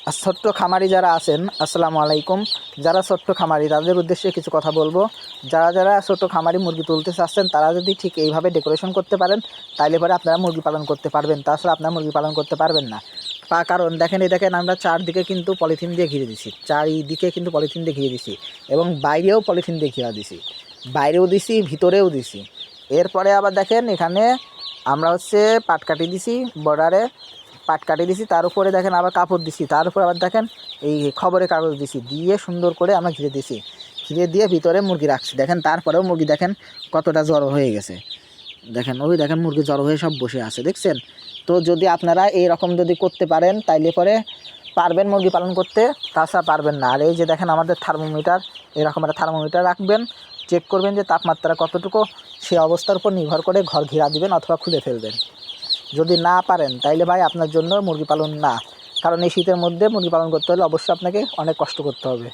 আর ছোট্ট খামারি যারা আছেন, আসসালামু আলাইকুম। যারা ছোট্ট খামারি তাদের উদ্দেশ্যে কিছু কথা বলবো। যারা যারা ছোট্ট খামারি মুরগি তুলতে চাচ্ছেন তারা যদি ঠিক এইভাবে ডেকোরেশন করতে পারেন তাইলে পরে আপনারা মুরগি পালন করতে পারবেন, তাছাড়া আপনারা মুরগি পালন করতে পারবেন না। কারণ দেখেন, এই দেখেন আমরা চারদিকে কিন্তু পলিথিন দিয়ে ঘিরে দিছি, চারিদিকে কিন্তু পলিথিন দিয়ে ঘিরে দিছি এবং বাইরেও পলিথিন দিয়ে ঘিরে দিছি, বাইরেও দিছি ভিতরেও দিছি। এরপরে আবার দেখেন এখানে আমরা পাট কাটি দিছি, বর্ডারে পাট কাটিয়ে দিছি, তার উপরে দেখেন আবার কাপড় দিছি, তার উপরে আবার দেখেন এই খবরের কাগজ দিছি, দিয়ে সুন্দর করে আমরা ঘিরে দিছি, ঘিরে দিয়ে ভিতরে মুরগি রাখছি। দেখেন তারপরেও মুরগি দেখেন কতটা জড়ো হয়ে গেছে। দেখেন ওই দেখেন মুরগি জড়ো হয়ে সব বসে আছে, দেখছেন? তো যদি আপনারা এইরকম যদি করতে পারেন তাইলে পরে পারবেন মুরগি পালন করতে, তাছাড়া পারবেন না। আর এই যে দেখেন আমাদের থার্মোমিটার, এরকম একটা থার্মোমিটার রাখবেন, চেক করবেন যে তাপমাত্রা কতটুকু, সে অবস্থার উপর নির্ভর করে ঘর ঘিরা দিবেন অথবা খুলে ফেলবেন। যদি না পারেন তাইলে ভাই আপনার জন্য মুরগি পালন না, কারণ এই শীতের মধ্যে মুরগি পালন করতে হলে অবশ্যই আপনাকে অনেক কষ্ট করতে হবে।